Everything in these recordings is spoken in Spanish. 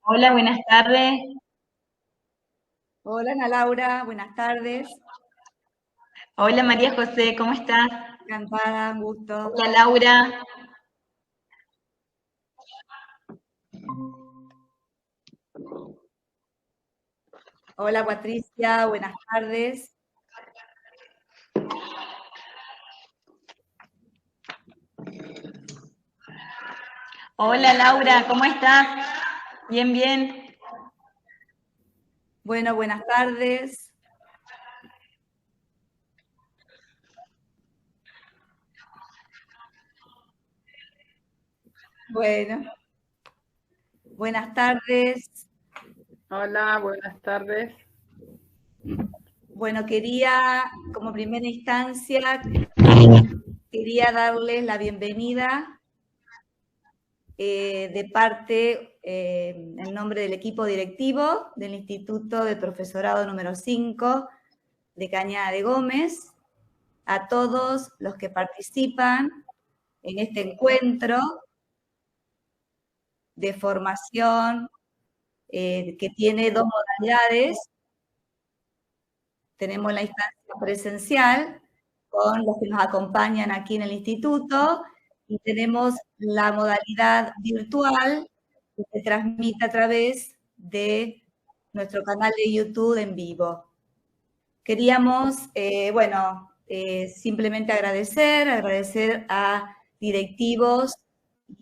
Hola, buenas tardes. Hola Ana Laura, buenas tardes. Hola María José, ¿cómo estás? Encantada, un gusto. Hola Laura. Hola Patricia, buenas tardes. Hola Buenas Laura, tardes. ¿cómo estás? Bien, bien. Bueno, buenas tardes. Bueno, buenas tardes. Hola, buenas tardes. Bueno, como primera instancia, quería darles la bienvenida de parte, en nombre del equipo directivo del Instituto de Profesorado número 5 de Cañada de Gómez, a todos los que participan en este encuentro de formación que tiene dos modalidades. Tenemos la instancia presencial con los que nos acompañan aquí en el instituto y tenemos la modalidad virtual que se transmite a través de nuestro canal de YouTube en vivo. Queríamos, simplemente agradecer a directivos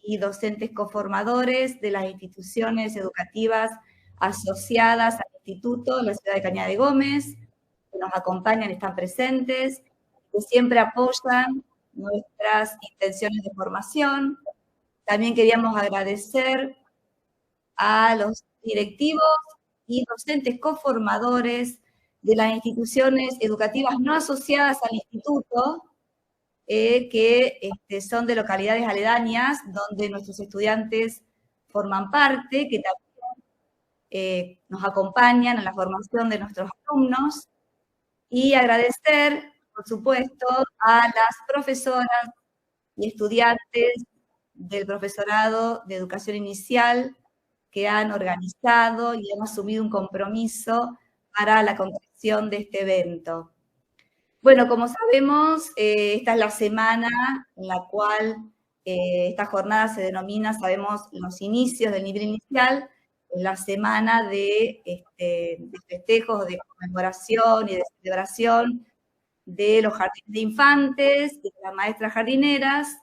y docentes coformadores de las instituciones educativas asociadas al Instituto de la ciudad de Cañada de Gómez, que nos acompañan, están presentes, que siempre apoyan nuestras intenciones de formación. También queríamos agradecer a los directivos y docentes coformadores de las instituciones educativas no asociadas al instituto, que son de localidades aledañas, donde nuestros estudiantes forman parte, que también nos acompañan en la formación de nuestros alumnos, y agradecer, por supuesto, a las profesoras y estudiantes del profesorado de educación inicial que han organizado y han asumido un compromiso para la concreción de este evento. Bueno, como sabemos, esta es la semana en la cual esta jornada se denomina, sabemos, los inicios del nivel inicial, la semana de festejos, de conmemoración y de celebración de los jardines de infantes y de las maestras jardineras.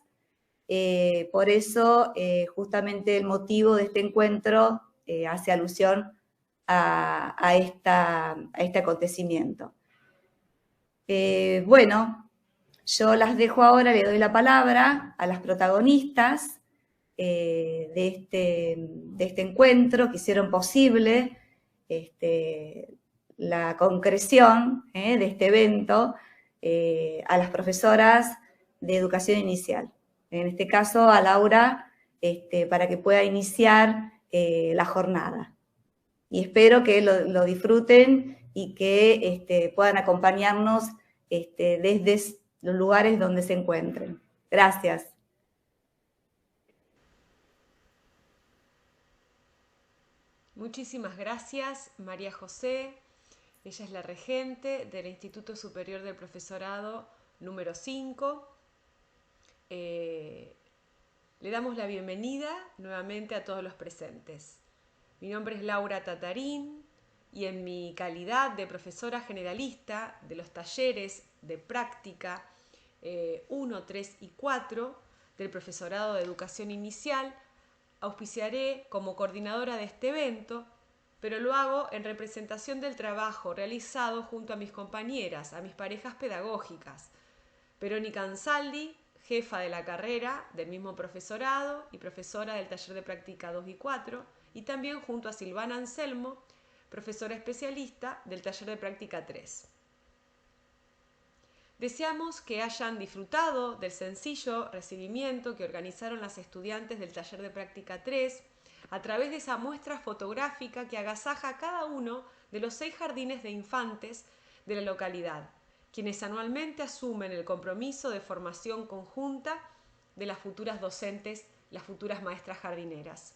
Por eso, justamente el motivo de este encuentro hace alusión a este acontecimiento. Bueno, yo las dejo ahora, le doy la palabra a las protagonistas de este encuentro que hicieron posible la concreción de este evento, a las profesoras de educación inicial. En este caso, a Laura, para que pueda iniciar la jornada. Y espero que lo disfruten y que puedan acompañarnos desde los lugares donde se encuentren. Gracias. Muchísimas gracias, María José. Ella es la regente del Instituto Superior del Profesorado número 5. Le damos la bienvenida nuevamente a todos los presentes. Mi nombre es Laura Tatarín y en mi calidad de profesora generalista de los talleres de práctica 1, 3 y 4 del Profesorado de Educación Inicial, auspiciaré como coordinadora de este evento, pero lo hago en representación del trabajo realizado junto a mis compañeras, a mis parejas pedagógicas, Verónica Ansaldi, jefa de la carrera del mismo profesorado y profesora del taller de práctica 2 y 4, y también junto a Silvana Anselmo, profesora especialista del taller de práctica 3. Deseamos que hayan disfrutado del sencillo recibimiento que organizaron las estudiantes del taller de práctica 3 a través de esa muestra fotográfica que agasaja a cada uno de los 6 jardines de infantes de la localidad, quienes anualmente asumen el compromiso de formación conjunta de las futuras docentes, las futuras maestras jardineras.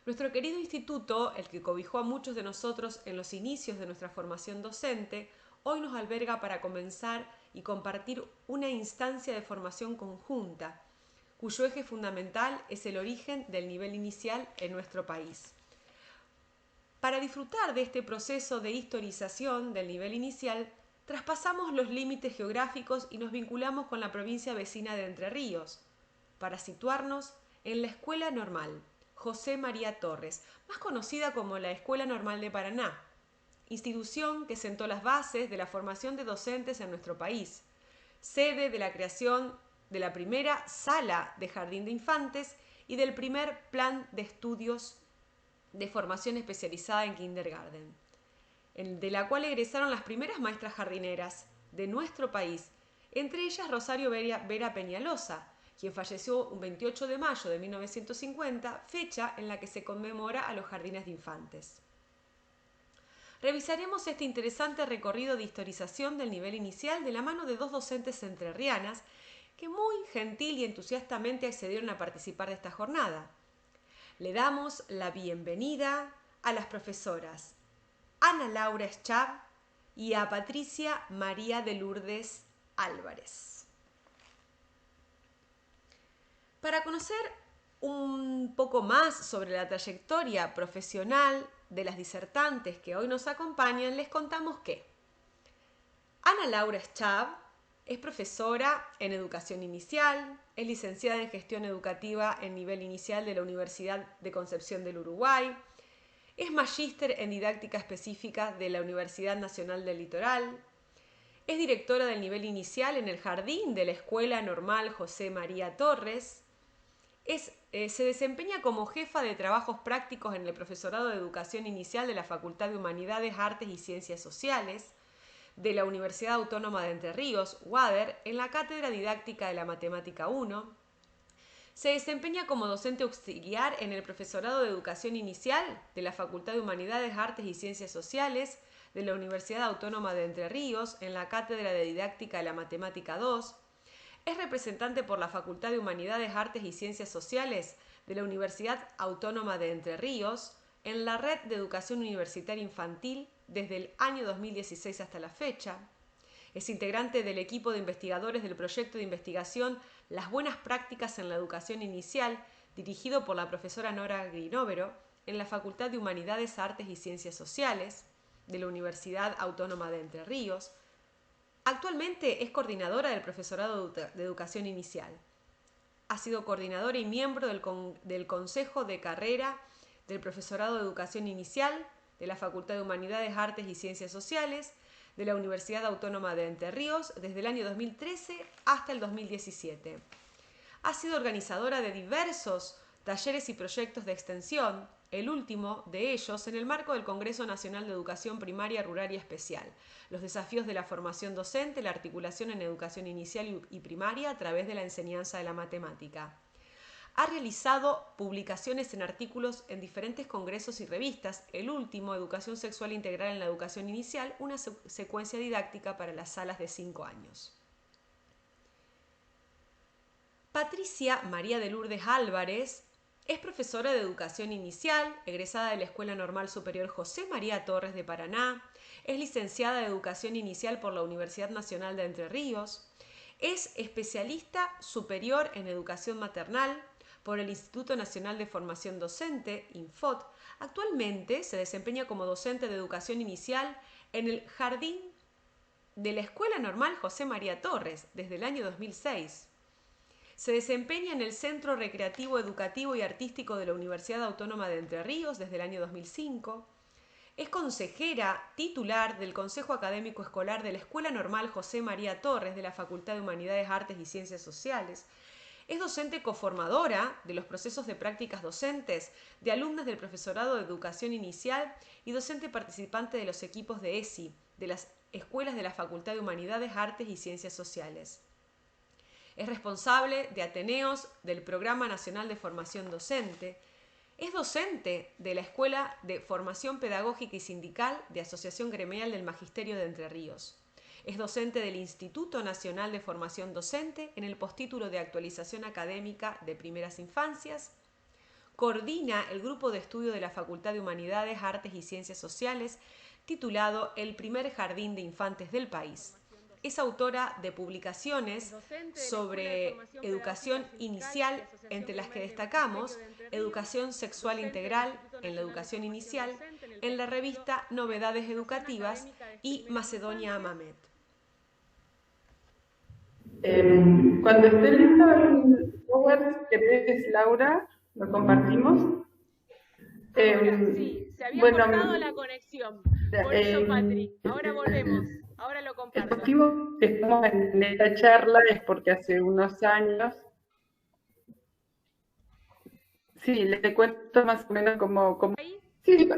Nuestro querido instituto, el que cobijó a muchos de nosotros en los inicios de nuestra formación docente, hoy nos alberga para comenzar y compartir una instancia de formación conjunta, cuyo eje fundamental es el origen del nivel inicial en nuestro país. Para disfrutar de este proceso de historización del nivel inicial, traspasamos los límites geográficos y nos vinculamos con la provincia vecina de Entre Ríos, para situarnos en la Escuela Normal José María Torres, más conocida como la Escuela Normal de Paraná, institución que sentó las bases de la formación de docentes en nuestro país, sede de la creación de la primera sala de jardín de infantes y del primer plan de estudios de formación especializada en kindergarten, de la cual egresaron las primeras maestras jardineras de nuestro país, entre ellas Rosario Vera Peñalosa, quien falleció un 28 de mayo de 1950, fecha en la que se conmemora a los jardines de infantes. Revisaremos este interesante recorrido de historización del nivel inicial de la mano de dos docentes entrerrianas que muy gentil y entusiastamente accedieron a participar de esta jornada. Le damos la bienvenida a las profesoras Ana Laura Schab y a Patricia María de Lourdes Álvarez. Para conocer un poco más sobre la trayectoria profesional de las disertantes que hoy nos acompañan, les contamos que Ana Laura Schab es profesora en educación inicial, es licenciada en gestión educativa en nivel inicial de la Universidad de Concepción del Uruguay, es magíster en didáctica específica de la Universidad Nacional del Litoral, es directora del nivel inicial en el jardín de la Escuela Normal José María Torres, se desempeña como jefa de trabajos prácticos en el profesorado de educación inicial de la Facultad de Humanidades, Artes y Ciencias Sociales de la Universidad Autónoma de Entre Ríos, UADER, en la Cátedra Didáctica de la Matemática 1. Se desempeña como docente auxiliar en el profesorado de educación inicial de la Facultad de Humanidades, Artes y Ciencias Sociales de la Universidad Autónoma de Entre Ríos, en la Cátedra de Didáctica de la Matemática 2. Es representante por la Facultad de Humanidades, Artes y Ciencias Sociales de la Universidad Autónoma de Entre Ríos, en la Red de Educación Universitaria Infantil desde el año 2016 hasta la fecha. Es integrante del equipo de investigadores del proyecto de investigación Las Buenas Prácticas en la Educación Inicial, dirigido por la profesora Nora Grinovero, en la Facultad de Humanidades, Artes y Ciencias Sociales de la Universidad Autónoma de Entre Ríos. Actualmente es coordinadora del profesorado de educación inicial. Ha sido coordinadora y miembro del Consejo de Carrera del Profesorado de Educación Inicial de la Facultad de Humanidades, Artes y Ciencias Sociales de la Universidad Autónoma de Entre Ríos desde el año 2013 hasta el 2017. Ha sido organizadora de diversos talleres y proyectos de extensión, el último de ellos en el marco del Congreso Nacional de Educación Primaria, Rural y Especial, los desafíos de la formación docente, la articulación en educación inicial y primaria a través de la enseñanza de la matemática. Ha realizado publicaciones en artículos en diferentes congresos y revistas, el último, Educación Sexual Integral en la Educación Inicial, una secuencia didáctica para las salas de 5 años. Patricia María de Lourdes Álvarez es profesora de educación inicial, egresada de la Escuela Normal Superior José María Torres de Paraná, es licenciada de educación inicial por la Universidad Nacional de Entre Ríos, es especialista superior en educación maternal por el Instituto Nacional de Formación Docente, INFOT. Actualmente se desempeña como docente de educación inicial en el jardín de la Escuela Normal José María Torres desde el año 2006. Se desempeña en el Centro Recreativo, Educativo y Artístico de la Universidad Autónoma de Entre Ríos desde el año 2005. Es consejera titular del Consejo Académico Escolar de la Escuela Normal José María Torres de la Facultad de Humanidades, Artes y Ciencias Sociales. Es docente coformadora de los procesos de prácticas docentes de alumnas del profesorado de educación inicial y docente participante de los equipos de ESI, de las escuelas de la Facultad de Humanidades, Artes y Ciencias Sociales. Es responsable de Ateneos del Programa Nacional de Formación Docente. Es docente de la Escuela de Formación Pedagógica y Sindical de Asociación Gremial del Magisterio de Entre Ríos. Es docente del Instituto Nacional de Formación Docente en el postítulo de Actualización Académica de Primeras Infancias. coordina el grupo de estudio de la Facultad de Humanidades, Artes y Ciencias Sociales, titulado El primer jardín de infantes del país. Es autora de publicaciones sobre educación inicial, entre las que destacamos Educación Sexual Integral en la educación inicial, en la revista Novedades Educativas y Macedonia Amamet. Cuando esté listo el PowerPoint que ves, Laura, lo compartimos. Sí, se había cortado la conexión. Por eso, Patrick, ahora volvemos. Ahora lo comparto. El motivo que estamos en esta charla es porque hace unos años... Sí, les cuento más o menos cómo... Sí,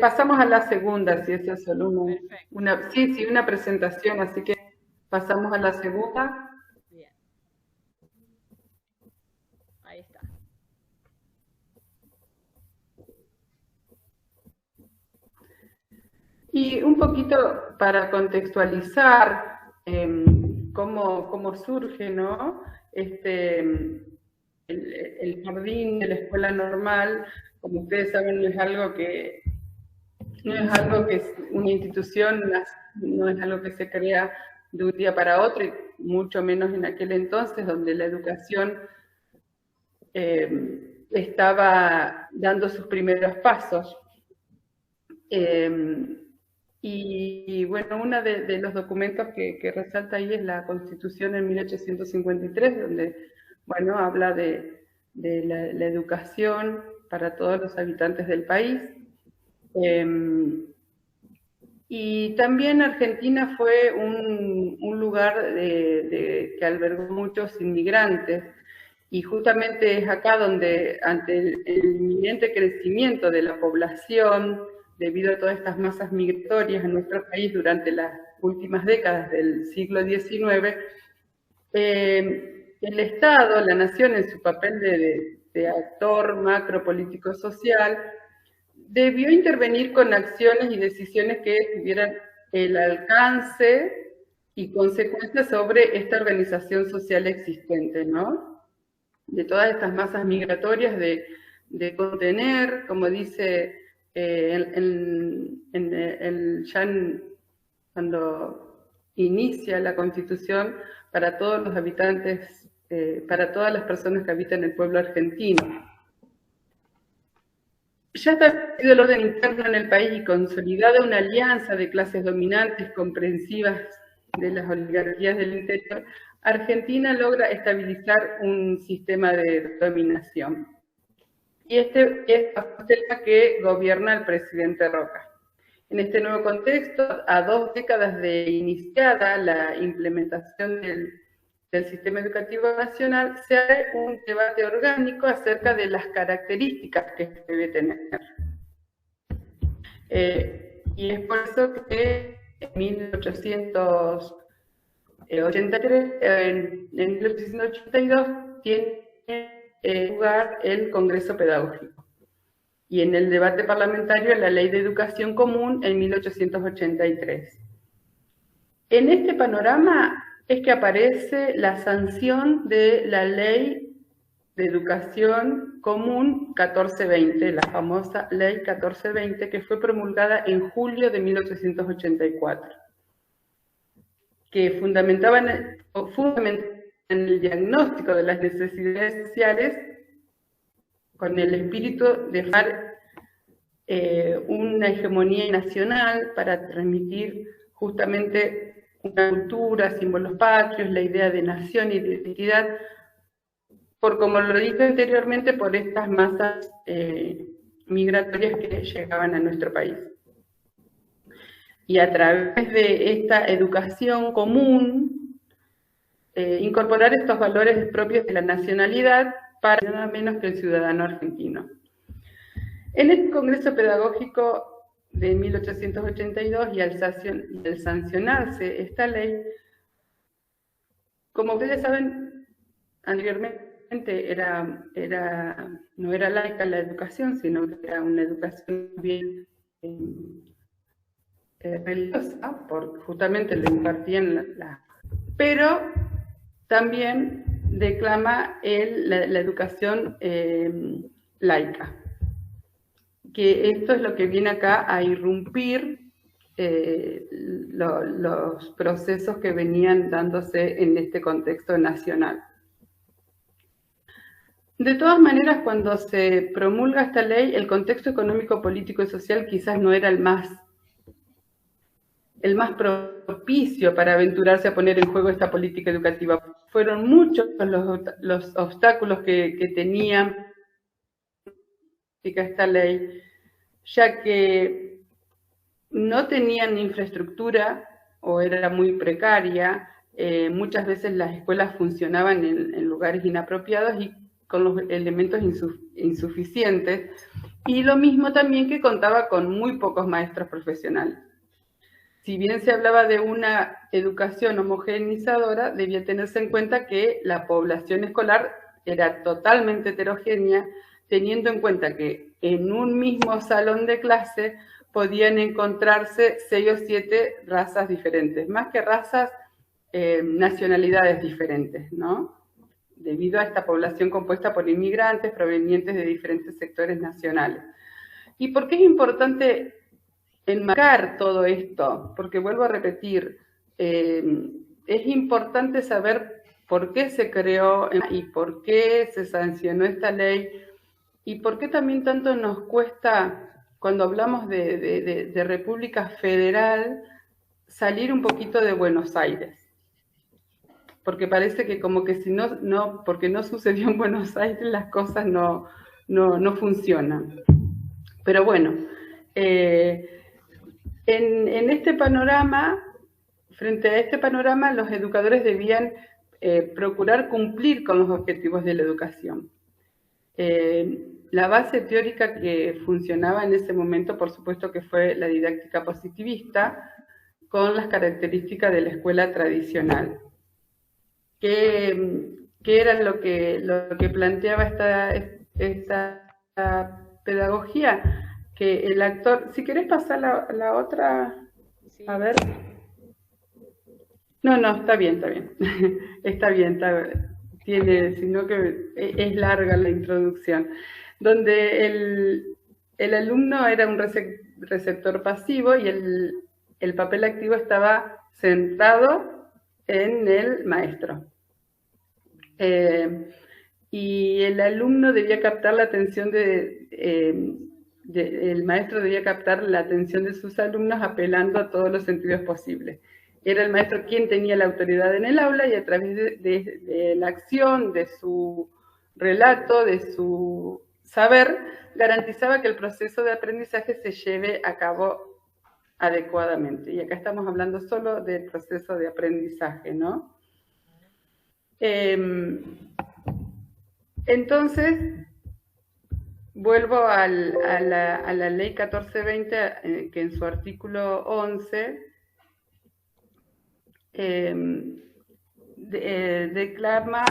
pasamos a la segunda, si eso es solo una presentación, así que pasamos a la segunda. Bien. Ahí está. Y un poquito para contextualizar cómo surge, ¿no? El jardín de la escuela normal, como ustedes saben, no es algo que es una institución, no es algo que se crea de un día para otro, y mucho menos en aquel entonces, donde la educación estaba dando sus primeros pasos. Y bueno, uno de los documentos que resalta ahí es la Constitución en 1853, donde, bueno, habla de la educación para todos los habitantes del país. Y también Argentina fue un lugar que albergó muchos inmigrantes, y justamente es acá donde, ante el inminente crecimiento de la población, debido a todas estas masas migratorias en nuestro país durante las últimas décadas del siglo XIX, el Estado, la nación, en su papel de actor macro político social, debió intervenir con acciones y decisiones que tuvieran el alcance y consecuencias sobre esta organización social existente, ¿no? De todas estas masas migratorias, de contener, como dice cuando inicia la Constitución, para todos los habitantes, para todas las personas que habitan el pueblo argentino. Ya establecido el orden interno en el país y consolidada una alianza de clases dominantes comprensivas de las oligarquías del interior, Argentina logra estabilizar un sistema de dominación. Y este es el sistema que gobierna el presidente Roca. En este nuevo contexto, a 2 décadas de iniciada la implementación del sistema educativo nacional, se hace un debate orgánico acerca de las características que debe tener. Y es por eso que en 1882 tiene lugar el Congreso Pedagógico, y en el debate parlamentario la Ley de Educación Común en 1883. En este panorama es que aparece la sanción de la Ley de Educación Común 1420, la famosa Ley 1420, que fue promulgada en julio de 1884, que fundamentaba en el diagnóstico de las necesidades sociales con el espíritu de dejar una hegemonía nacional para transmitir justamente una cultura, símbolos patrios, la idea de nación y de identidad, como lo dije anteriormente, por estas masas migratorias que llegaban a nuestro país. Y a través de esta educación común, incorporar estos valores propios de la nacionalidad para nada menos que el ciudadano argentino. En el Congreso Pedagógico de 1882 y al sancionarse esta ley, como ustedes saben, anteriormente no era laica la educación, sino que era una educación bien religiosa, porque justamente lo impartían pero también declama la educación laica. Que esto es lo que viene acá a irrumpir los procesos que venían dándose en este contexto nacional. De todas maneras, cuando se promulga esta ley, el contexto económico, político y social quizás no era el más propicio para aventurarse a poner en juego esta política educativa. Fueron muchos los obstáculos que tenían esta ley, ya que no tenían infraestructura o era muy precaria. Muchas veces las escuelas funcionaban en lugares inapropiados y con los elementos insuficientes, y lo mismo también que contaba con muy pocos maestros profesionales. Si bien se hablaba de una educación homogeneizadora, debía tenerse en cuenta que la población escolar era totalmente heterogénea, teniendo en cuenta que en un mismo salón de clase podían encontrarse 6 o 7 razas diferentes, más que razas, nacionalidades diferentes, ¿no? Debido a esta población compuesta por inmigrantes provenientes de diferentes sectores nacionales. ¿Y por qué es importante enmarcar todo esto? Porque vuelvo a repetir, es importante saber por qué se creó y por qué se sancionó esta ley y por qué también tanto nos cuesta, cuando hablamos de República Federal, salir un poquito de Buenos Aires. Porque parece que como que si porque no sucedió en Buenos Aires, las cosas no funcionan. Pero bueno, en este panorama, frente a este panorama, los educadores debían procurar cumplir con los objetivos de la educación. La base teórica que funcionaba en ese momento, por supuesto que fue la didáctica positivista, con las características de la escuela tradicional. ¿Qué era lo que planteaba esta pedagogía? Que el actor, si querés pasar la otra, Sí. a ver. No, está bien. Está bien, sino que es larga la introducción, donde el alumno era un receptor pasivo y el papel activo estaba centrado en el maestro. Y el alumno debía captar la atención el maestro debía captar la atención de sus alumnos apelando a todos los sentidos posibles. Era el maestro quien tenía la autoridad en el aula y a través de la acción, de su relato, de su saber, garantizaba que el proceso de aprendizaje se lleve a cabo adecuadamente. Y acá estamos hablando solo del proceso de aprendizaje, ¿no? Entonces, vuelvo a la ley 1420, que en su artículo 11 declama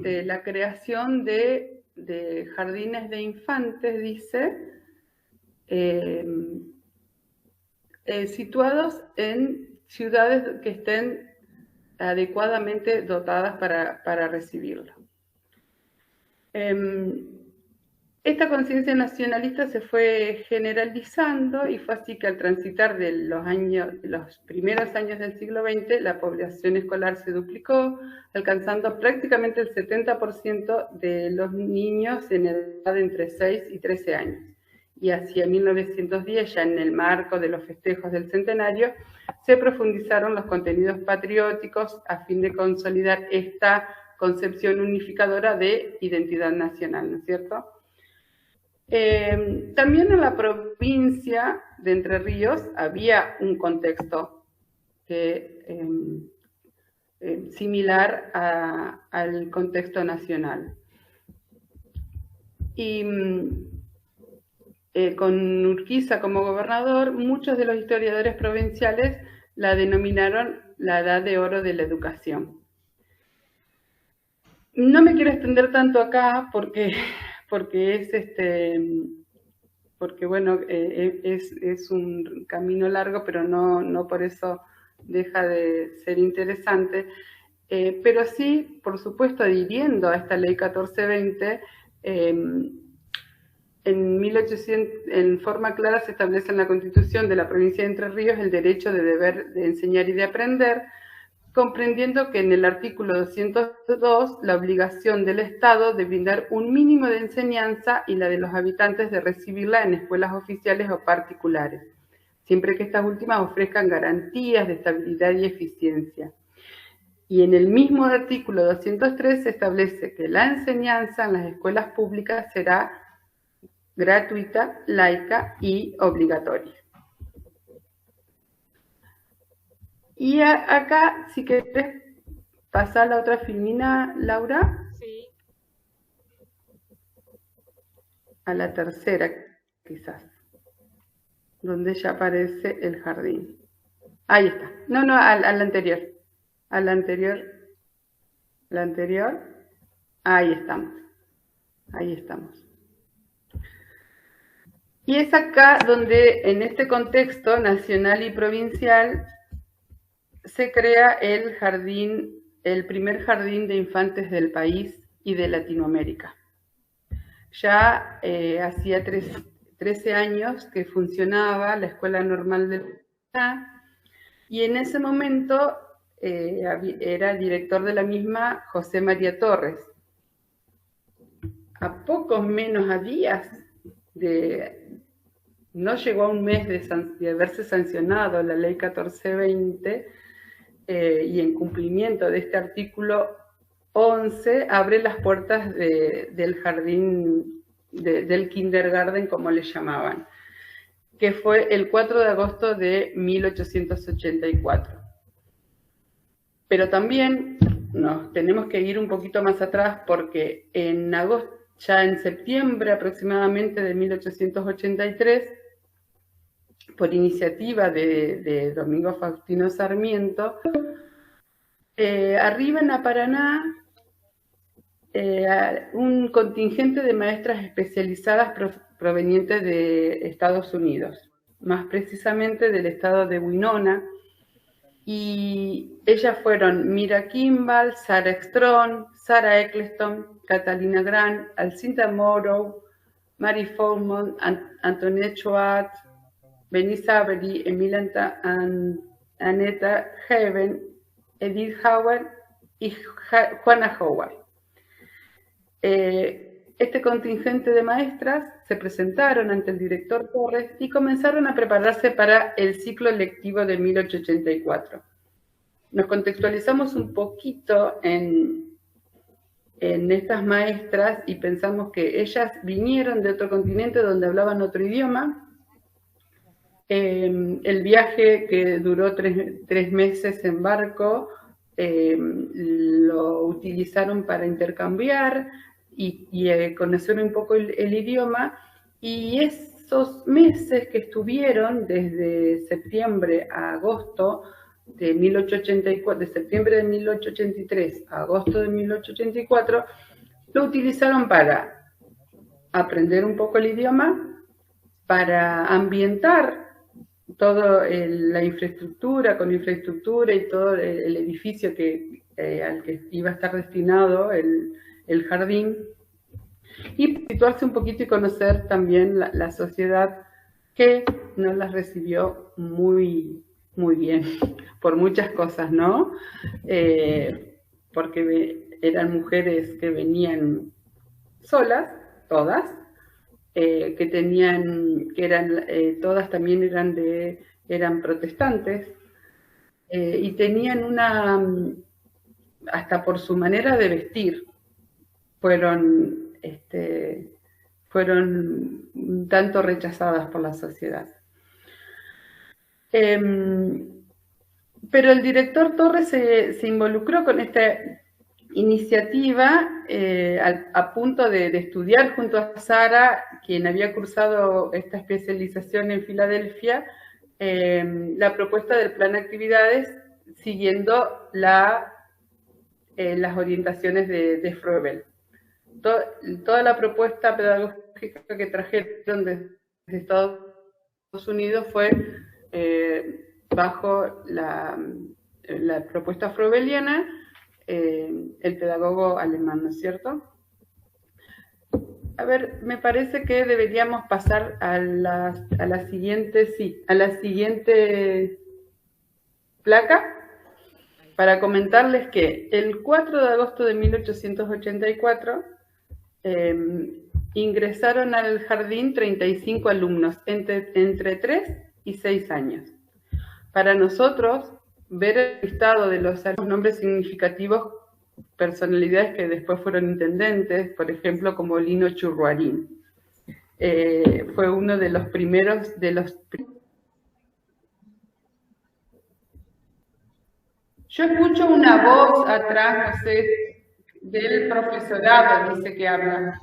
la creación de jardines de infantes, dice, situados en ciudades que estén adecuadamente dotadas para recibirlo. Esta conciencia nacionalista se fue generalizando y fue así que al transitar de los primeros años del siglo XX, la población escolar se duplicó, alcanzando prácticamente el 70% de los niños en edad de entre 6 y 13 años. Y hacia 1910, ya en el marco de los festejos del centenario, se profundizaron los contenidos patrióticos a fin de consolidar esta concepción unificadora de identidad nacional, ¿no es cierto? También en la provincia de Entre Ríos había un contexto similar al contexto nacional. Y con Urquiza como gobernador, muchos de los historiadores provinciales la denominaron la Edad de Oro de la Educación. No me quiero extender tanto acá porque bueno, es un camino largo, pero no por eso deja de ser interesante. Pero sí, por supuesto, adhiriendo a esta ley 1420, en forma clara se establece en la Constitución de la provincia de Entre Ríos el derecho de deber de enseñar y de aprender, comprendiendo que en el artículo 202 la obligación del Estado de brindar un mínimo de enseñanza y la de los habitantes de recibirla en escuelas oficiales o particulares, siempre que estas últimas ofrezcan garantías de estabilidad y eficiencia. Y en el mismo artículo 203 se establece que la enseñanza en las escuelas públicas será gratuita, laica y obligatoria. Y acá, si querés pasar la otra filmina, Laura. Sí. A la tercera, quizás, donde ya aparece el jardín. Ahí está. No, al anterior. Al anterior. La anterior. Ahí estamos. Ahí estamos. Y es acá donde, en este contexto nacional y provincial, se crea el jardín, el primer jardín de infantes del país y de Latinoamérica. Ya hacía 13 años que funcionaba la Escuela Normal de la, y en ese momento era director de la misma José María Torres. A pocos menos a días no llegó a un mes de haberse sancionado la ley 1420, y en cumplimiento de este artículo 11 abre las puertas del jardín, del kindergarten, como le llamaban, que fue el 4 de agosto de 1884. Pero también nos tenemos que ir un poquito más atrás, porque ya en septiembre aproximadamente de 1883, por iniciativa de Domingo Faustino Sarmiento, arriban a Paraná un contingente de maestras especializadas provenientes de Estados Unidos, más precisamente del estado de Winona, y ellas fueron Mira Kimball, Sarah Strong, Sarah Eccleston, Catalina Grant, Alcinta Morrow, Mary Foreman, Antoinette Choate, Bernice Avery, Emilia Annetta Haven, Edith Howard y Juana Howard. Este contingente de maestras se presentaron ante el director Torres y comenzaron a prepararse para el ciclo lectivo de 1884. Nos contextualizamos un poquito en estas maestras y pensamos que ellas vinieron de otro continente donde hablaban otro idioma. El viaje, que duró tres meses en barco, lo utilizaron para intercambiar y conocer un poco el idioma, y esos meses que estuvieron desde septiembre a agosto de 1884, de septiembre de 1883 a agosto de 1884, lo utilizaron para aprender un poco el idioma, para ambientar toda la infraestructura, con infraestructura y todo el edificio al que iba a estar destinado el jardín, y situarse un poquito y conocer también la sociedad, que no las recibió muy, muy bien, por muchas cosas, ¿no? Porque eran mujeres que venían solas, todas, todas también eran protestantes, y tenían hasta por su manera de vestir, fueron un tanto rechazadas por la sociedad. Pero el director Torres se involucró con esta iniciativa a punto de estudiar junto a Sara, quien había cursado esta especialización en Filadelfia, la propuesta del plan de actividades siguiendo las orientaciones de Froebel. Toda la propuesta pedagógica que trajeron desde Estados Unidos fue bajo la propuesta froebeliana, el pedagogo alemán, ¿no es cierto? A ver, me parece que deberíamos pasar a la siguiente placa para comentarles que el 4 de agosto de 1884 ingresaron al jardín 35 alumnos entre 3 y 6 años. Para nosotros, ver el listado de los nombres significativos, personalidades que después fueron intendentes, por ejemplo, como Lino Churruarín, fue uno de los primeros Yo escucho una voz atrás, no sé, del profesorado, dice que habla.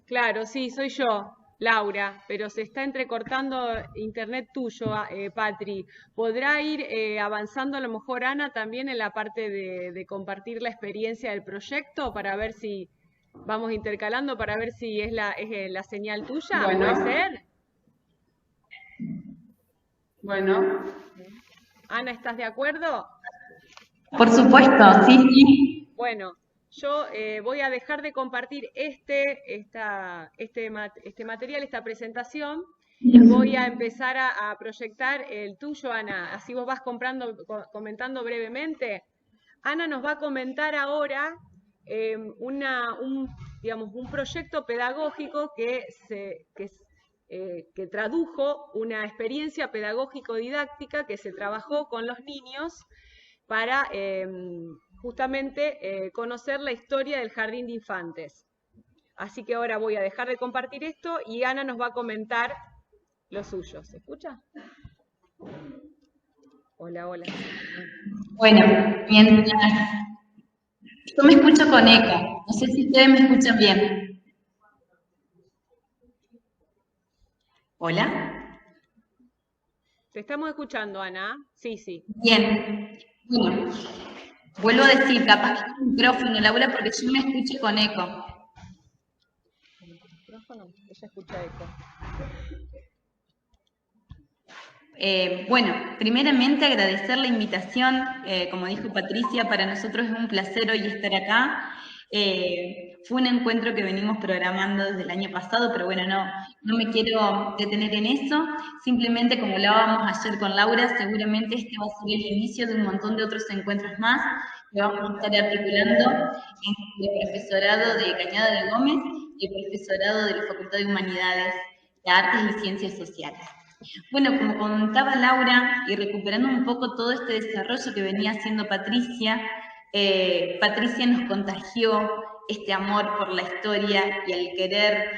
Claro, sí, soy yo, Laura, pero se está entrecortando internet tuyo, Patri. ¿Podrá ir avanzando a lo mejor Ana también en la parte de compartir la experiencia del proyecto para ver si vamos intercalando, para ver si es la señal tuya? Bueno. ¿Puede ser? Bueno. Ana, ¿estás de acuerdo? Por supuesto, sí, sí. Bueno, yo voy a dejar de compartir este material, esta presentación, y voy a empezar a proyectar el tuyo, Ana. Así vos vas comentando brevemente. Ana nos va a comentar ahora un proyecto pedagógico que tradujo una experiencia pedagógico-didáctica que se trabajó con los niños para justamente conocer la historia del Jardín de Infantes. Así que ahora voy a dejar de compartir esto y Ana nos va a comentar lo suyo. ¿Se escucha? Hola, hola. Bueno, mientras... Yo me escucho con eco. No sé si ustedes me escuchan bien. ¿Hola? Te estamos escuchando, Ana. Sí, sí. Bien. Bueno, vuelvo a decir, capaz que el micrófono, Laura, porque yo me escucho con eco. ¿El micrófono? Ella escucha eco. Bueno, primeramente agradecer la invitación. Como dijo Patricia, para nosotros es un placer hoy estar acá. Fue un encuentro que venimos programando desde el año pasado, pero bueno, no me quiero detener en eso. Simplemente, como hablábamos ayer con Laura, seguramente este va a ser el inicio de un montón de otros encuentros más que vamos a estar articulando entre el profesorado de Cañada de Gómez y el profesorado de la Facultad de Humanidades, de Artes y Ciencias Sociales. Bueno, como contaba Laura, y recuperando un poco todo este desarrollo que venía haciendo Patricia, Patricia nos contagió este amor por la historia y el querer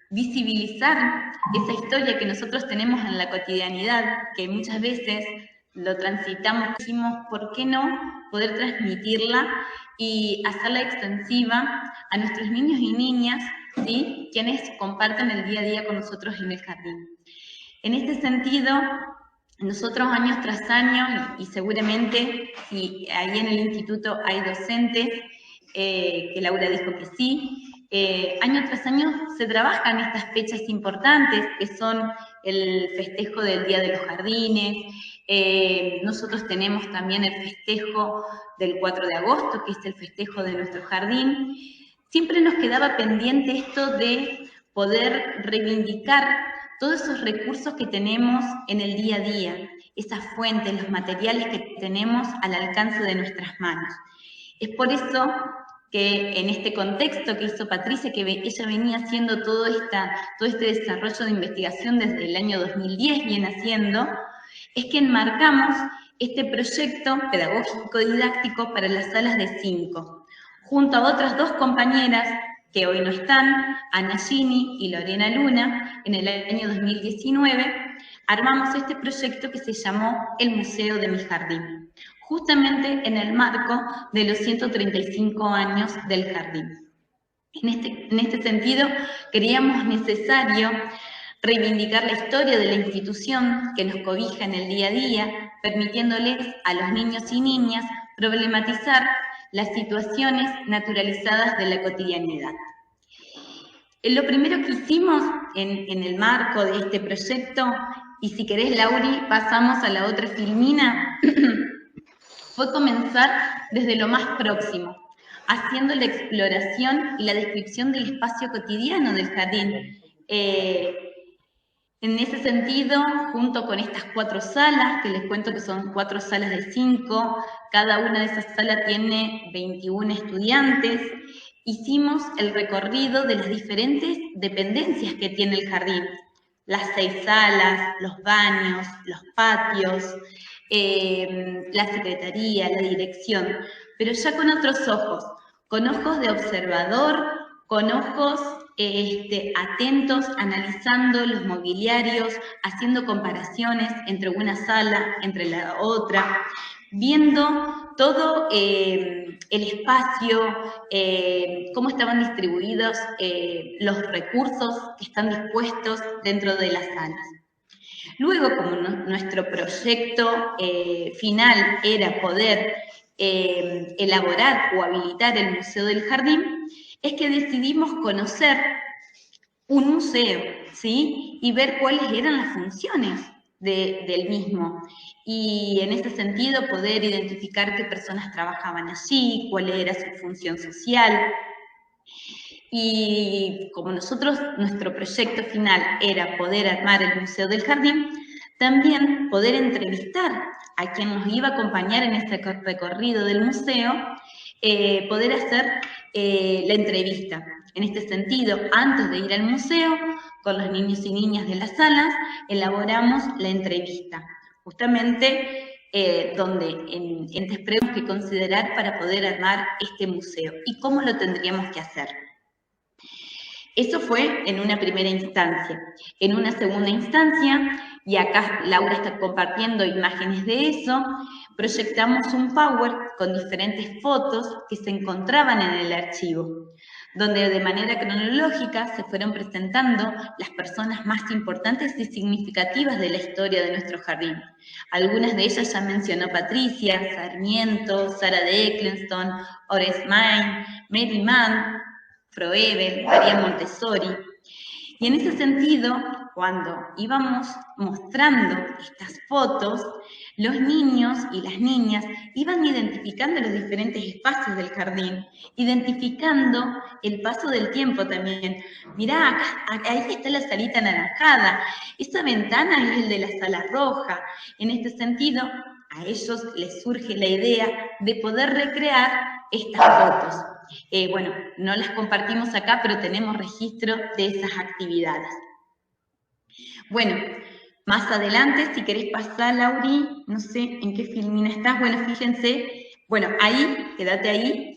visibilizar esa historia que nosotros tenemos en la cotidianidad, que muchas veces lo transitamos, decimos, ¿por qué no poder transmitirla y hacerla extensiva a nuestros niños y niñas, ¿sí?, quienes comparten el día a día con nosotros en el jardín? En este sentido, nosotros año tras año, y seguramente si ahí en el instituto hay docentes, que Laura dijo que sí, año tras año se trabajan estas fechas importantes, que son el festejo del Día de los Jardines. Nosotros tenemos también el festejo del 4 de agosto, que es el festejo de nuestro jardín. Siempre nos quedaba pendiente esto de poder reivindicar todos esos recursos que tenemos en el día a día, esas fuentes, los materiales que tenemos al alcance de nuestras manos. Es por eso que en este contexto que hizo Patricia, que ella venía haciendo todo este desarrollo de investigación desde el año 2010, viene haciendo, es que enmarcamos este proyecto pedagógico-didáctico para las salas de 5, junto a otras dos compañeras que hoy no están, Ana Gini y Lorena Luna. En el año 2019 armamos este proyecto que se llamó El Museo de mi Jardín, justamente en el marco de los 135 años del jardín. En este sentido, creíamos necesario reivindicar la historia de la institución que nos cobija en el día a día, permitiéndoles a los niños y niñas problematizar las situaciones naturalizadas de la cotidianidad. Lo primero que hicimos en el marco de este proyecto, y si querés, Lauri, pasamos a la otra filmina, fue comenzar desde lo más próximo, haciendo la exploración y la descripción del espacio cotidiano del jardín. En ese sentido, junto con estas 4 salas, que les cuento que son 4 salas de 5, cada una de esas salas tiene 21 estudiantes, hicimos el recorrido de las diferentes dependencias que tiene el jardín. Las 6 salas, los baños, los patios, la secretaría, la dirección, pero ya con otros ojos, con ojos de observador, con ojos atentos, analizando los mobiliarios, haciendo comparaciones entre una sala, entre la otra, viendo todo el espacio, cómo estaban distribuidos los recursos que están dispuestos dentro de las salas. Luego, como nuestro proyecto final era poder elaborar o habilitar el Museo del Jardín, es que decidimos conocer un museo, ¿sí? Y ver cuáles eran las funciones del mismo. Y en ese sentido poder identificar qué personas trabajaban allí, cuál era su función social. Y como nuestro proyecto final era poder armar el Museo del Jardín, también poder entrevistar a quien nos iba a acompañar en este recorrido del museo, poder hacer la entrevista. En este sentido, antes de ir al museo, con los niños y niñas de las salas, elaboramos la entrevista, justamente donde entes preguntas que considerar para poder armar este museo y cómo lo tendríamos que hacer. Eso fue en una primera instancia. En una segunda instancia, y acá Laura está compartiendo imágenes de eso, proyectamos un PowerPoint con diferentes fotos que se encontraban en el archivo, donde de manera cronológica se fueron presentando las personas más importantes y significativas de la historia de nuestro jardín. Algunas de ellas ya mencionó Patricia, Sarmiento, Sara de Eccleston, Horace Mann, Mary Mann, Froebel, María Montessori. Y en ese sentido, cuando íbamos mostrando estas fotos, los niños y las niñas iban identificando los diferentes espacios del jardín, identificando el paso del tiempo también. Mirá, acá, ahí está la salita anaranjada, esa ventana es el de la sala roja. En este sentido, a ellos les surge la idea de poder recrear estas fotos. Bueno, no las compartimos acá, pero tenemos registro de esas actividades. Bueno, más adelante, si querés pasar, Lauri, no sé en qué filmina estás, bueno, fíjense, bueno, ahí, quédate ahí.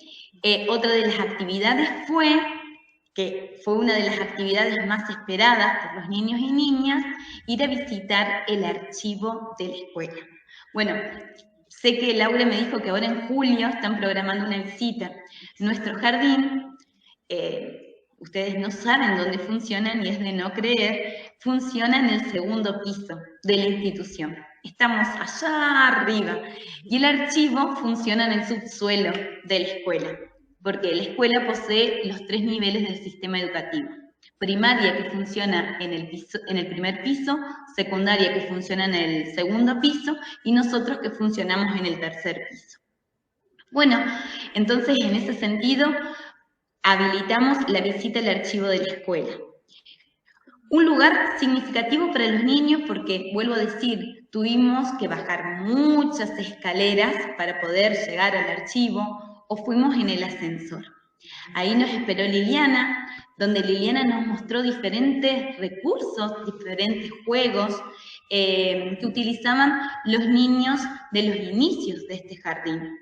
Otra de las actividades fue una de las actividades más esperadas por los niños y niñas, ir a visitar el archivo de la escuela. Bueno, sé que Laura me dijo que ahora en julio están programando una visita. Nuestro jardín, ustedes no saben dónde funcionan y es de no creer, funciona en el segundo piso de la institución. Estamos allá arriba y el archivo funciona en el subsuelo de la escuela, porque la escuela posee los 3 niveles del sistema educativo. Primaria, que funciona en el primer piso, secundaria, que funciona en el segundo piso, y nosotros que funcionamos en el tercer piso. Bueno, entonces en ese sentido habilitamos la visita al archivo de la escuela. Un lugar significativo para los niños porque, vuelvo a decir, tuvimos que bajar muchas escaleras para poder llegar al archivo o fuimos en el ascensor. Ahí nos esperó Liliana, donde Liliana nos mostró diferentes recursos, diferentes juegos que utilizaban los niños de los inicios de este jardín.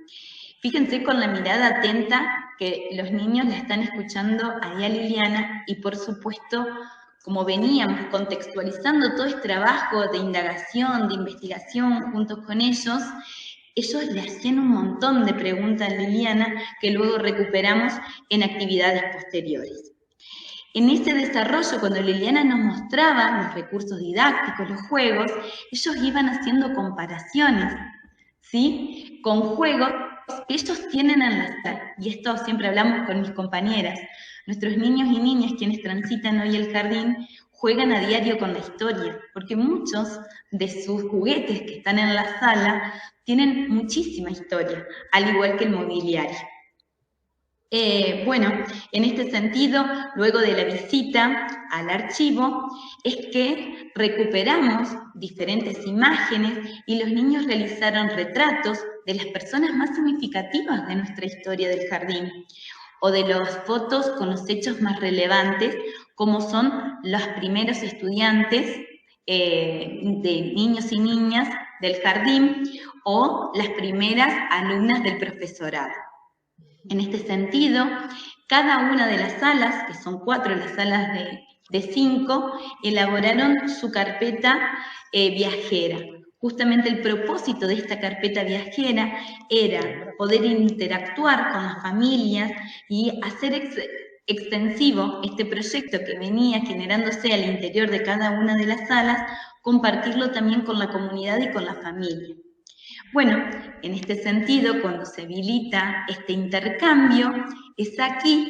Fíjense con la mirada atenta que los niños la están escuchando ahí a Liliana y por supuesto, como veníamos contextualizando todo este trabajo de indagación, de investigación junto con ellos le hacían un montón de preguntas a Liliana que luego recuperamos en actividades posteriores. En ese desarrollo, cuando Liliana nos mostraba los recursos didácticos, los juegos, ellos iban haciendo comparaciones, ¿sí? Con juegos que ellos tienen en la sala, y esto siempre hablamos con mis compañeras. Nuestros niños y niñas, quienes transitan hoy el jardín, juegan a diario con la historia, porque muchos de sus juguetes que están en la sala tienen muchísima historia, al igual que el mobiliario. Bueno, en este sentido, luego de la visita al archivo, es que recuperamos diferentes imágenes y los niños realizaron retratos de las personas más significativas de nuestra historia del jardín, o de las fotos con los hechos más relevantes, como son los primeros estudiantes de niños y niñas del jardín, o las primeras alumnas del profesorado. En este sentido, cada una de las salas, que son 4 las salas de 5, elaboraron su carpeta viajera. Justamente el propósito de esta carpeta viajera era poder interactuar con las familias y hacer extensivo este proyecto que venía generándose al interior de cada una de las salas, compartirlo también con la comunidad y con la familia. Bueno, en este sentido, cuando se habilita este intercambio, es aquí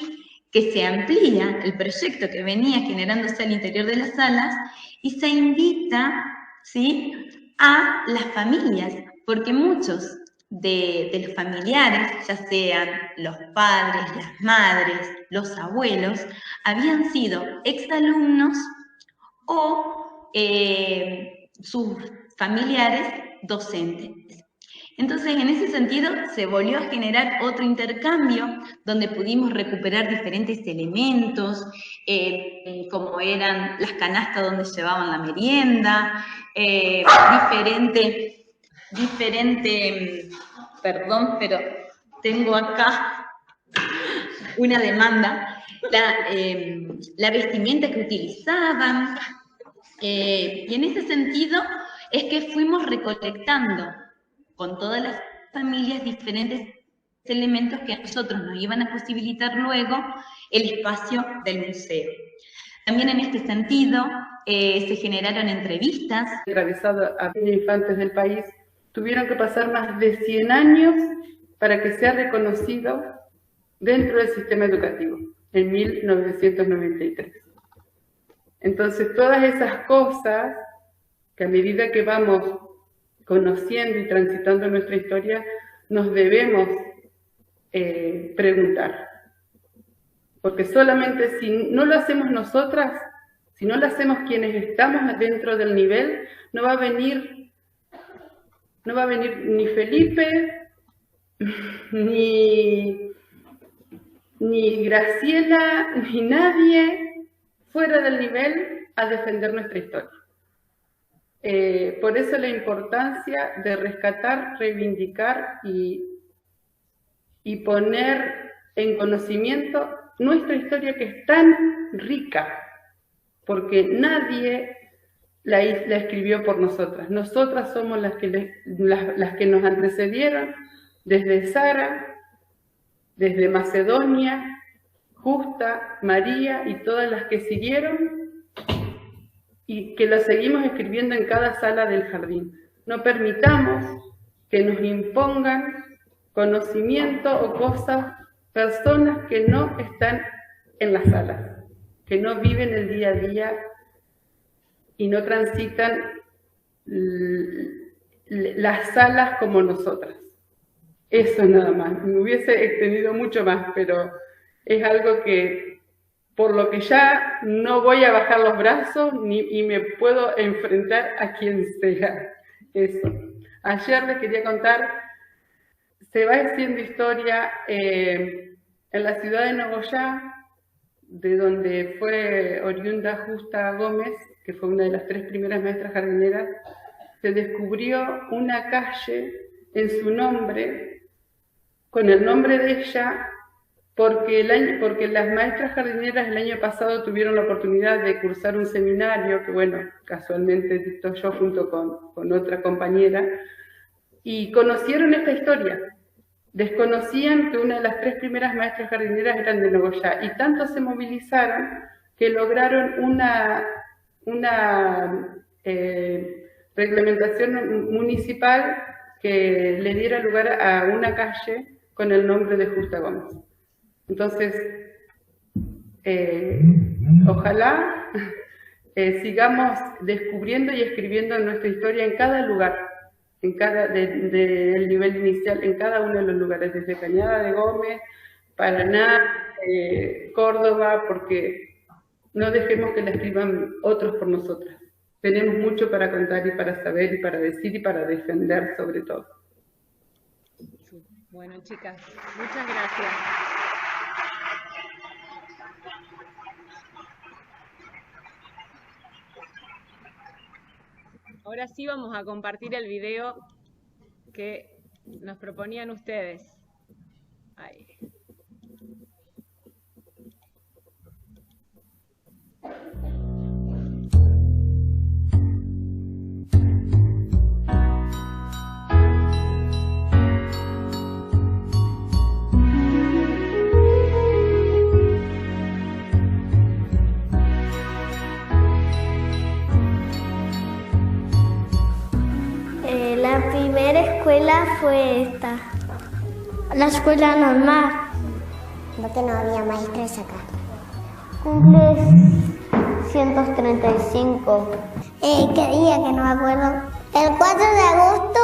que se amplía el proyecto que venía generándose al interior de las salas y se invita, ¿sí?, a las familias, porque muchos de los familiares, ya sean los padres, las madres, los abuelos, habían sido exalumnos o sus familiares docentes. Entonces, en ese sentido, se volvió a generar otro intercambio donde pudimos recuperar diferentes elementos, como eran las canastas donde llevaban la merienda, perdón, pero tengo acá una demanda, la vestimenta que utilizaban, y en ese sentido es que fuimos recolectando con todas las familias diferentes elementos que a nosotros nos iban a posibilitar luego el espacio del museo. También en este sentido se generaron entrevistas. Realizado a infantes del país, tuvieron que pasar más de 100 años para que sea reconocido dentro del sistema educativo, en 1993. Entonces, todas esas cosas que a medida que vamos conociendo y transitando nuestra historia, nos debemos preguntar. Porque solamente si no lo hacemos nosotras, si no lo hacemos quienes estamos dentro del nivel, no va a venir ni Felipe, ni Graciela, ni nadie fuera del nivel a defender nuestra historia. Por eso la importancia de rescatar, reivindicar y poner en conocimiento nuestra historia, que es tan rica, porque nadie la escribió por nosotras. Nosotras somos las que nos antecedieron, desde Sara, desde Macedonia, Justa, María y todas las que siguieron, y que lo seguimos escribiendo en cada sala del jardín. No permitamos que nos impongan conocimiento o cosas, personas que no están en las salas, que no viven el día a día y no transitan las salas como nosotras. Eso nada más. Me hubiese extendido mucho más, pero es algo que, por lo que ya no voy a bajar los brazos y me puedo enfrentar a quien sea. Eso. Ayer les quería contar, se va haciendo historia en la ciudad de Nogoyá, de donde fue oriunda Justa Gómez, que fue una de las 3 primeras maestras jardineras. Se descubrió una calle en su nombre, con el nombre de ella, porque las maestras jardineras el año pasado tuvieron la oportunidad de cursar un seminario, que bueno, casualmente dictó yo junto con otra compañera, y conocieron esta historia. Desconocían que una de las 3 primeras maestras jardineras eran de Nogoyá, y tanto se movilizaron que lograron una reglamentación municipal que le diera lugar a una calle con el nombre de Justa Gómez. Entonces, ojalá sigamos descubriendo y escribiendo nuestra historia en cada lugar, del nivel inicial, en cada uno de los lugares, desde Cañada de Gómez, Paraná, Córdoba, porque no dejemos que la escriban otros por nosotras. Tenemos mucho para contar y para saber y para decir y para defender sobre todo. Bueno, chicas, muchas gracias. Ahora sí vamos a compartir el video que nos proponían ustedes. Ahí. La primera escuela fue esta, la escuela normal. Porque no había maestras acá. Cumple 135. ¿Qué día? Que no me acuerdo. El 4 de agosto,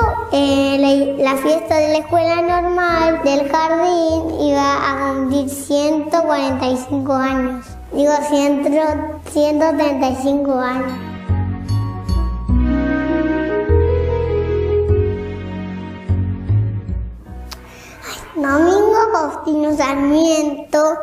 la fiesta de la escuela normal del jardín iba a cumplir 145 años. Digo, 135 años. Domingo Faustino Sarmiento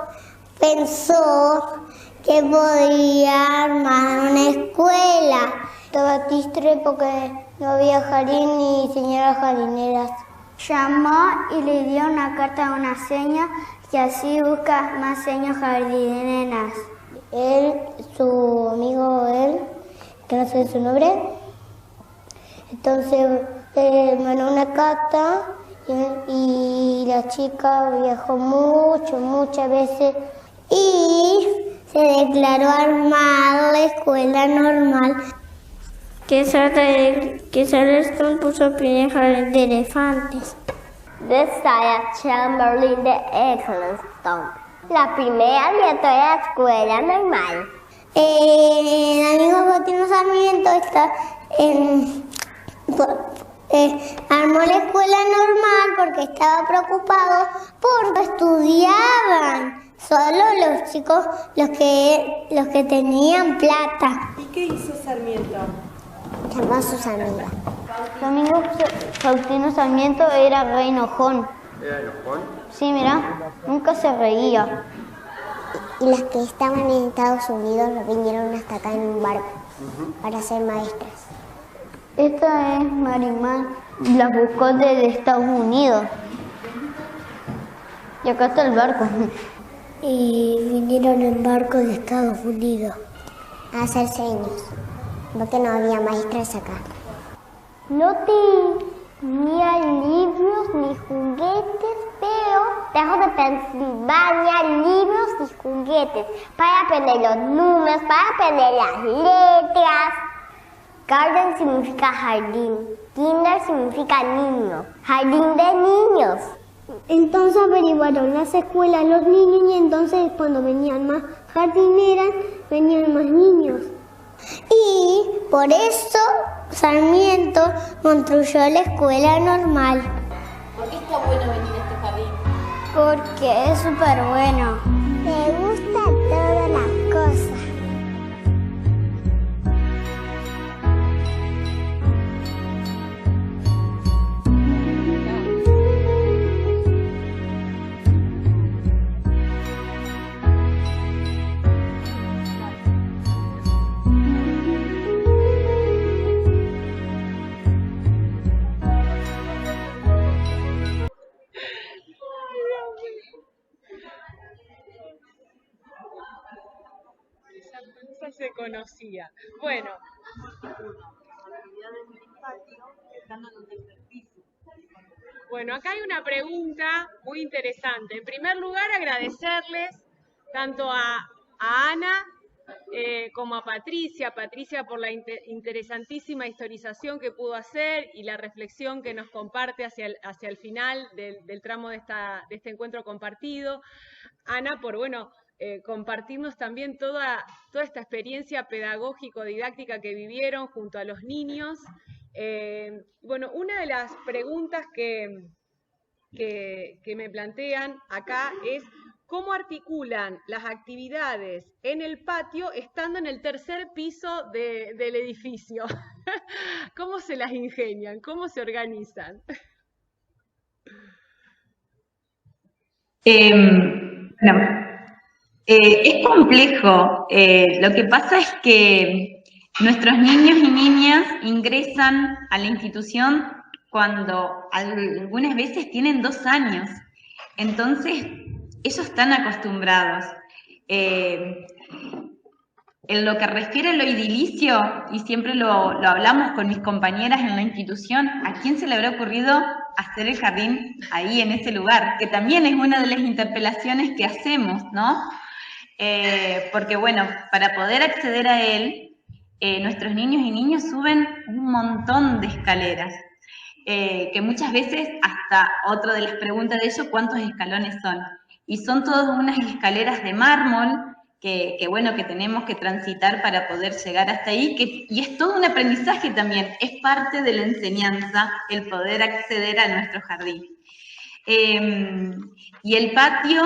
pensó que podía armar una escuela. Estaba triste porque no había jardín ni señoras jardineras. Llamó y le dio una carta a una señora que así busca más señoras jardineras. Él, su amigo que no sé su nombre, entonces le mandó una carta. Y la chica viajó muchas veces y se declaró armar la escuela normal. Que Charleston puso el primer jardín de elefantes. Desde Chamberlain de Eccleston, la primera abierta de la escuela normal. El amigo Faustino Sarmiento armó la escuela normal porque estaba preocupado porque estudiaban solo los chicos, los que tenían plata. ¿Y qué hizo Sarmiento? Llamó a sus amigas. Su amigo Faustino Sarmiento era re enojón. ¿Era enojón? Sí, mira, nunca se reía. Y las que estaban en Estados Unidos vinieron hasta acá en un barco para ser maestras. Esta es Marimar, la buscó desde Estados Unidos. Y acá está el barco. Y vinieron en barco de Estados Unidos a hacer señas, porque no había maestras acá. No tenía libros ni juguetes, pero lejos de Pensilvania, libros y juguetes para aprender los números, para aprender las letras. Garden significa jardín, kinder significa niño, jardín de niños. Entonces averiguaron las escuelas los niños y entonces cuando venían más jardineras, venían más niños. Y por eso Sarmiento construyó la escuela normal. ¿Por qué está bueno venir a este jardín? Porque es súper bueno. Me gusta todas las cosas. Esa se conocía. Bueno. Bueno, acá hay una pregunta muy interesante. En primer lugar, agradecerles tanto a Ana como a Patricia por la interesantísima historización que pudo hacer y la reflexión que nos comparte hacia el final del tramo de este encuentro compartido. Ana, por compartirnos también toda esta experiencia pedagógico-didáctica que vivieron junto a los niños. Una de las preguntas que me plantean acá es ¿cómo articulan las actividades en el patio estando en el tercer piso del edificio? ¿Cómo se las ingenian? ¿Cómo se organizan? Es complejo. Lo que pasa es que nuestros niños y niñas ingresan a la institución cuando algunas veces tienen 2 años. Entonces, ellos están acostumbrados. En lo que refiere a lo edilicio, y siempre lo hablamos con mis compañeras en la institución, ¿a quién se le habrá ocurrido hacer el jardín ahí en ese lugar? Que también es una de las interpelaciones que hacemos, ¿no? Porque bueno, para poder acceder a él, nuestros niños y niñas suben un montón de escaleras, que muchas veces, hasta otra de las preguntas de ellos, ¿cuántos escalones son? Y son todas unas escaleras de mármol, que bueno, que tenemos que transitar para poder llegar hasta ahí, y es todo un aprendizaje también, es parte de la enseñanza el poder acceder a nuestro jardín. Y el patio,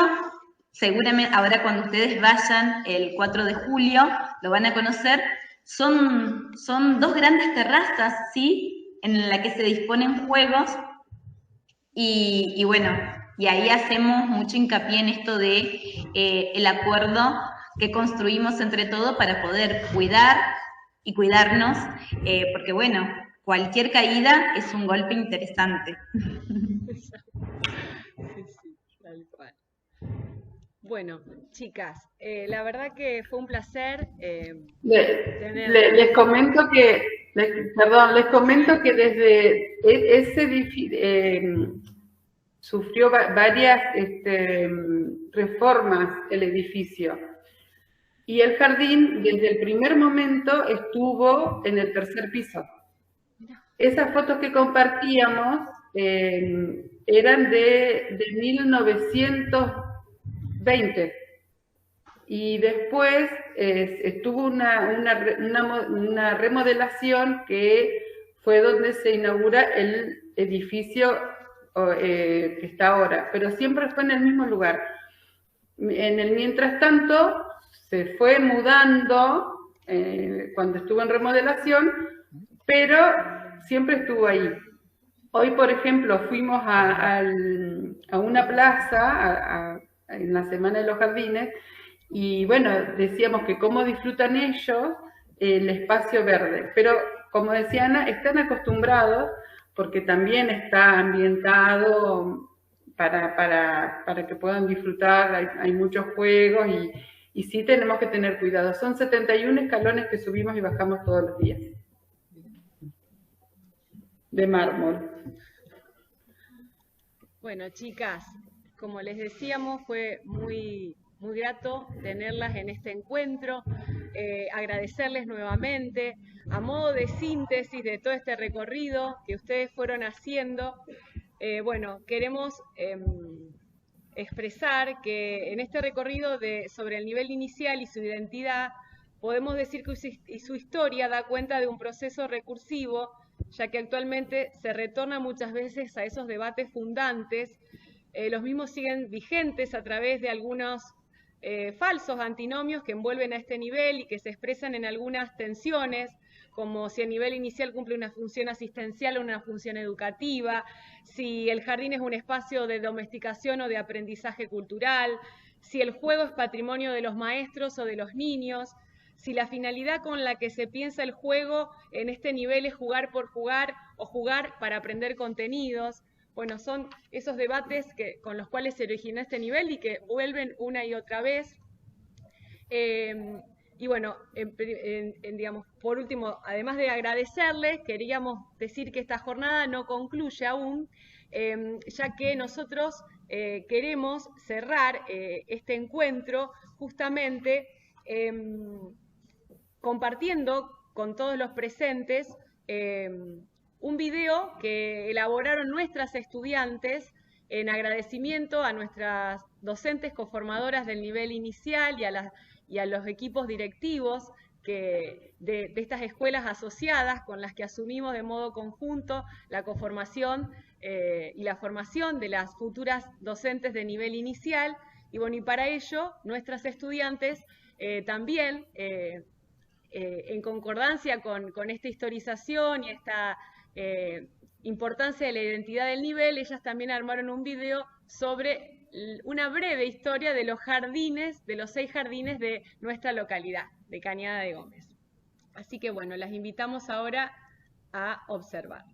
seguramente ahora cuando ustedes vayan el 4 de julio, lo van a conocer, son 2 grandes terrazas, ¿sí?, en la que se disponen juegos, y bueno, y ahí hacemos mucho hincapié en esto de el acuerdo que construimos entre todos para poder cuidar y cuidarnos, porque bueno, cualquier caída es un golpe interesante. Sí, tal cual. Bueno, chicas, la verdad que fue un placer les comento que desde ese sufrió varias reformas el edificio. Y el jardín, desde el primer momento, estuvo en el tercer piso. Esas fotos que compartíamos eran de 1920. Y después estuvo una remodelación que fue donde se inaugura el edificio que está ahora. Pero siempre fue en el mismo lugar. En el mientras tanto, se fue mudando cuando estuvo en remodelación, pero siempre estuvo ahí. Hoy, por ejemplo, fuimos a una plaza en la Semana de los Jardines y, bueno, decíamos que cómo disfrutan ellos el espacio verde. Pero, como decía Ana, están acostumbrados porque también está ambientado para que puedan disfrutar. Hay muchos juegos y sí tenemos que tener cuidado. Son 71 escalones que subimos y bajamos todos los días. De mármol. Bueno, chicas, como les decíamos, fue muy grato tenerlas en este encuentro. Agradecerles nuevamente, a modo de síntesis de todo este recorrido que ustedes fueron haciendo. Bueno, queremos expresar que en este recorrido sobre el nivel inicial y su identidad, podemos decir que su historia da cuenta de un proceso recursivo, ya que actualmente se retorna muchas veces a esos debates fundantes. Los mismos siguen vigentes a través de algunos falsos antinomios que envuelven a este nivel y que se expresan en algunas tensiones, como si el nivel inicial cumple una función asistencial o una función educativa, si el jardín es un espacio de domesticación o de aprendizaje cultural, si el juego es patrimonio de los maestros o de los niños, si la finalidad con la que se piensa el juego en este nivel es jugar por jugar o jugar para aprender contenidos. Bueno, son esos debates con los cuales se originó este nivel y que vuelven una y otra vez. Y bueno, digamos, por último, además de agradecerles, queríamos decir que esta jornada no concluye aún, ya que nosotros queremos cerrar este encuentro justamente compartiendo con todos los presentes un video que elaboraron nuestras estudiantes en agradecimiento a nuestras docentes conformadoras del nivel inicial y a los equipos directivos de estas escuelas asociadas con las que asumimos de modo conjunto la conformación y la formación de las futuras docentes de nivel inicial. Y Y bueno, y para ello, nuestras estudiantes también, en concordancia con esta historización y esta importancia de la identidad del nivel, ellas también armaron un video sobre una breve historia de los jardines, de los 6 jardines de nuestra localidad, de Cañada de Gómez. Así que bueno, las invitamos ahora a observarlos.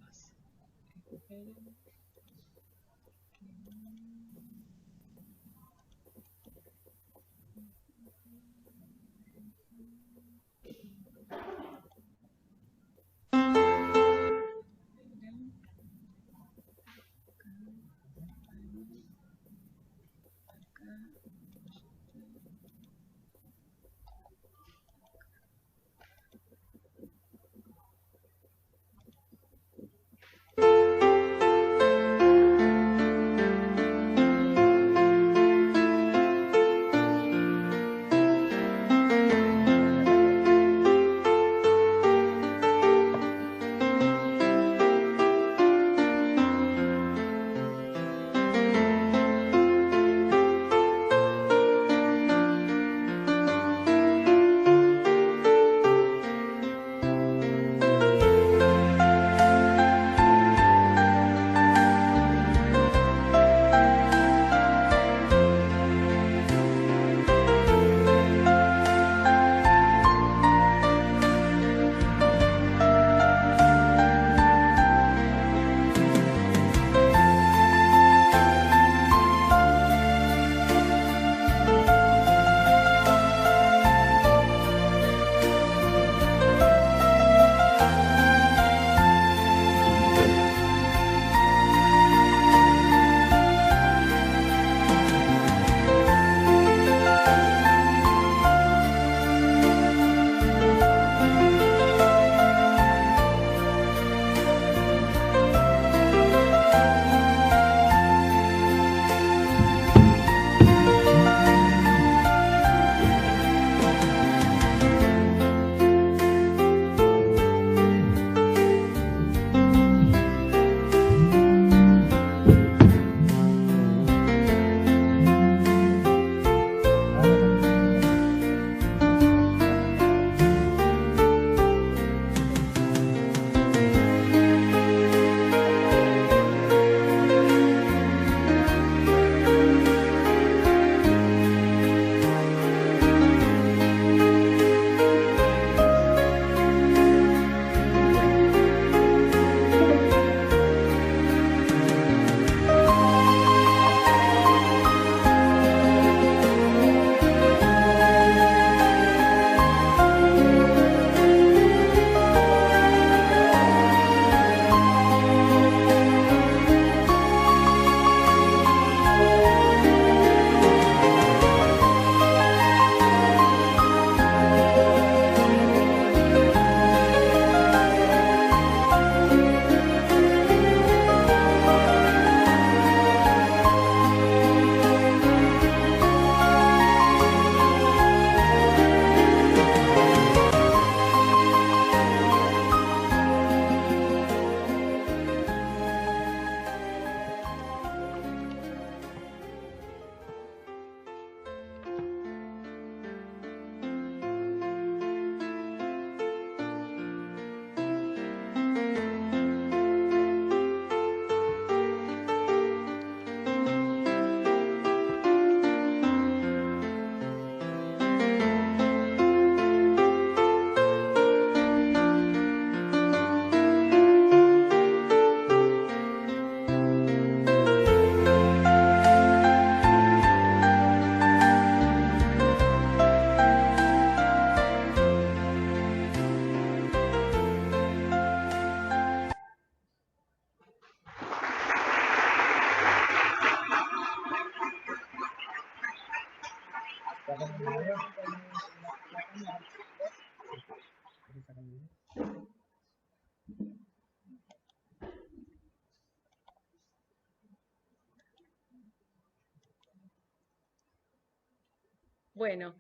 Bueno,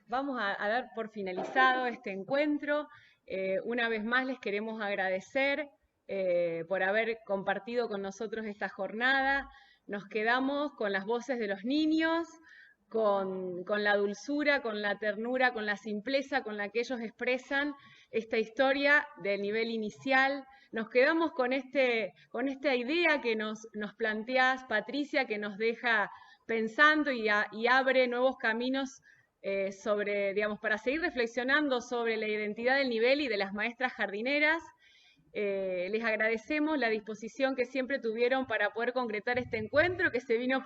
vamos a dar por finalizado este encuentro. Una vez más les queremos agradecer por haber compartido con nosotros esta jornada. nos quedamos con las voces de los niños, con la dulzura, con la ternura, con la simpleza con la que ellos expresan esta historia del nivel inicial. Nos quedamos con esta idea que nos planteás, Patricia, que nos deja pensando y abre nuevos caminos para seguir reflexionando sobre la identidad del nivel y de las maestras jardineras. Les agradecemos la disposición que siempre tuvieron para poder concretar este encuentro que se vino